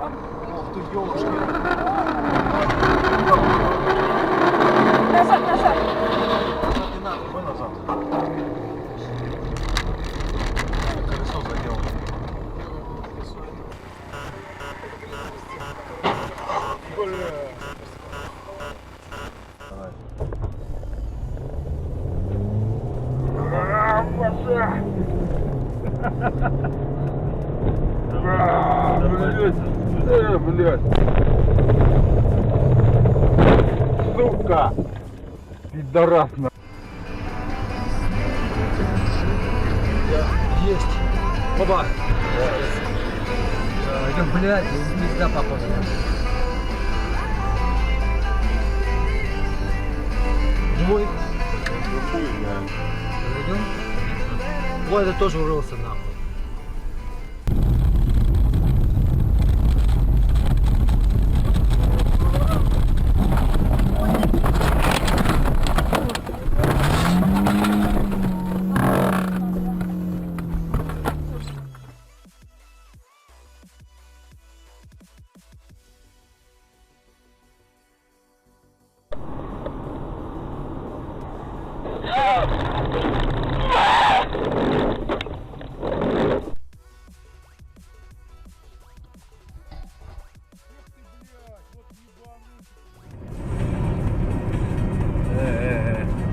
Ох ты, ёлочки. Назад, назад. Назад не надо, давай назад. Колесо задел. Бля. Давай. Блядь. Сука. Пидорас на. Есть. Оба. Это, блядь, звезда похожа. Живой. Идем? Ой, это тоже урылся нахуй.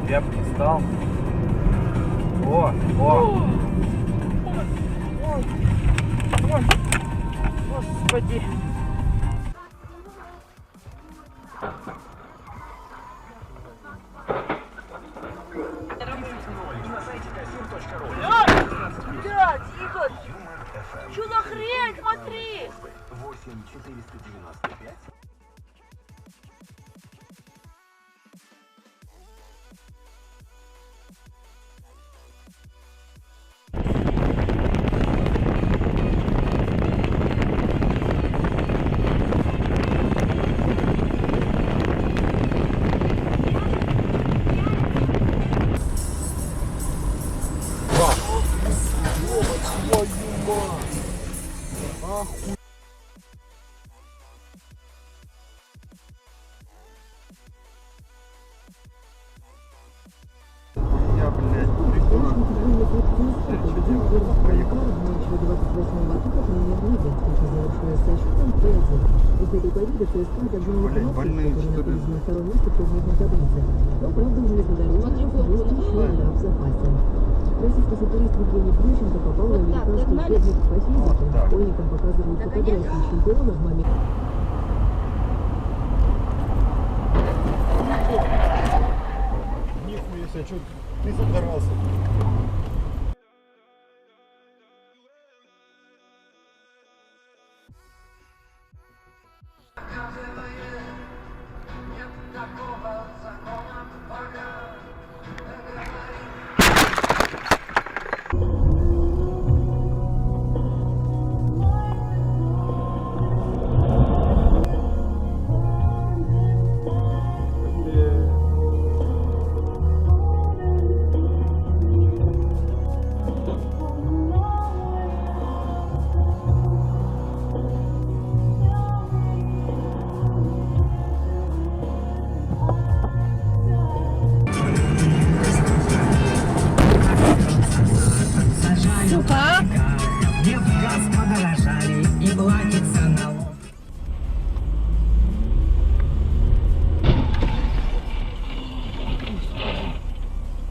Я бы не стал. О, о. Ой, господи. Блядь, Игорь! Чё за хрень, смотри! 8 495. Я, блядь, блядь, больные что ли? Российский футболист Евгений Плющенко попал в американский учебник по физике. так. Школьникам показывают фотографии чемпиона в момент. Нихуя себе, что ты задрался?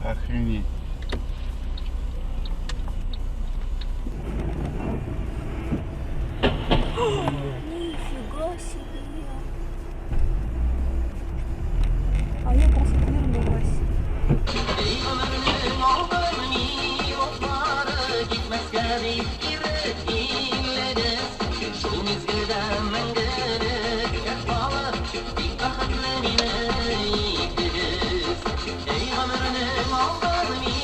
Охренеть. Нифига себе. А я просто вернулась. Ey ömrünün aldanı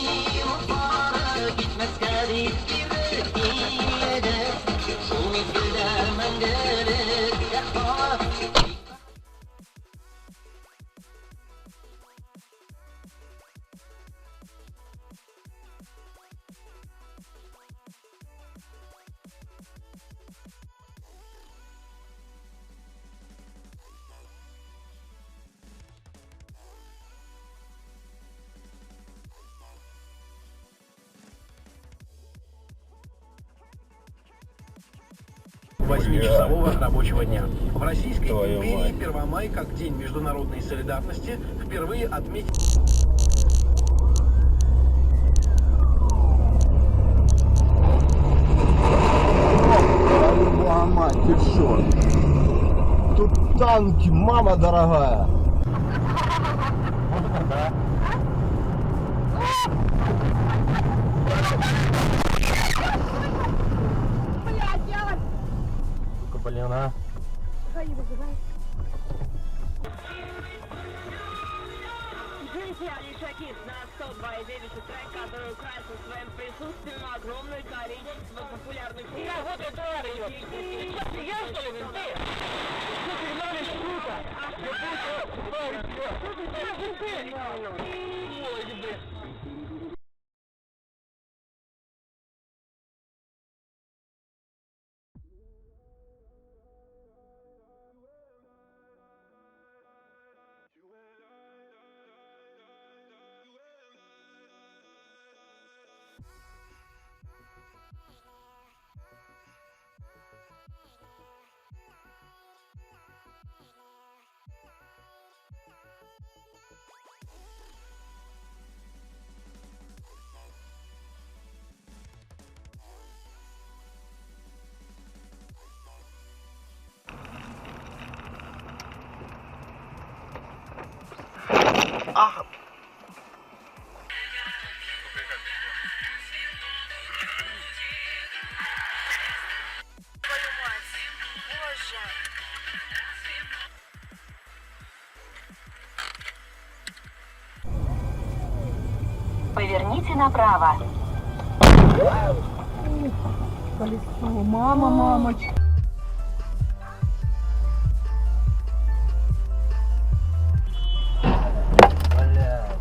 8-часового рабочего дня. В Российской Твою империи мать. 1 мая, как День международной солидарности, впервые отметили... Твою мать, ты шо? Тут танки, мама дорогая. Сука, блин, а. Друзья, лишакист на 102,9 трек, который украсил своим присутствием огромную количество популярных... Я вот это орёт! Ты что, я что ли, ты? Что ты говоришь, круто? Твою мать. Боже. Поверните направо. Мама, мамочка. Блядь.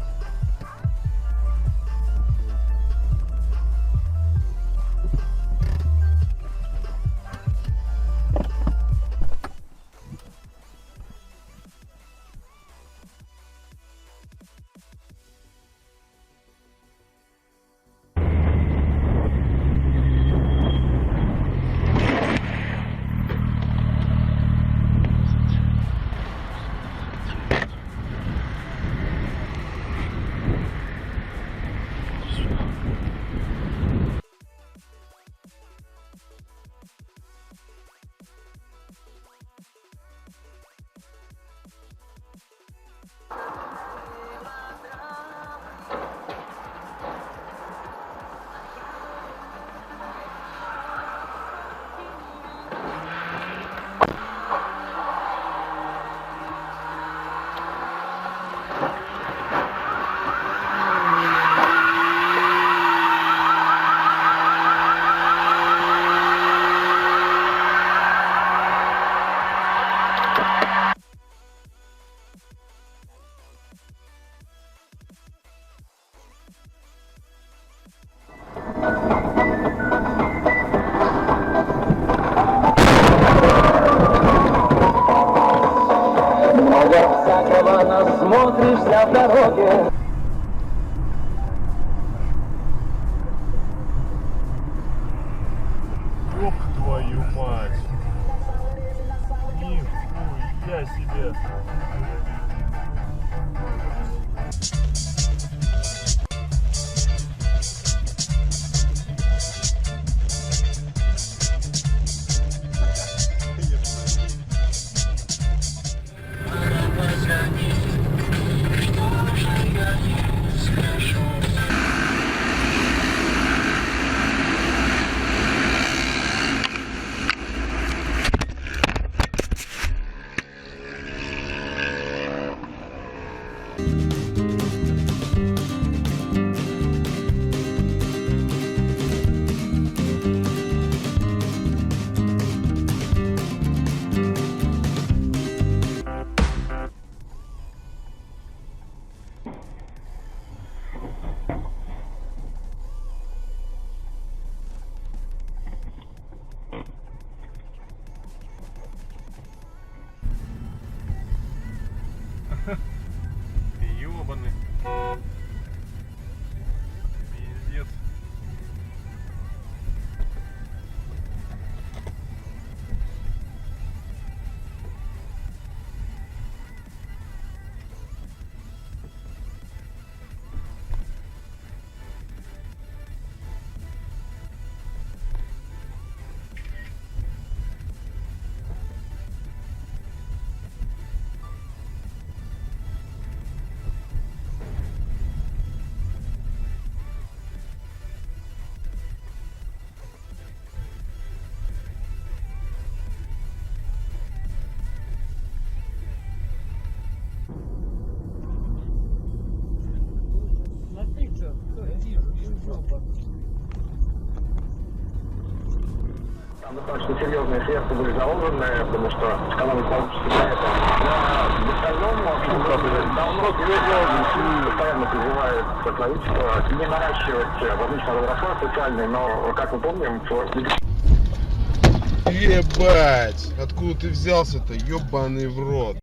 Достаточно серьезные средства были заложены, потому что экономить получится для этого. В остальном, давно постоянно призывает правительство не наращивать возможно расход социальный, но, как мы помним, Ебать! Откуда ты взялся-то, ёбаный в рот?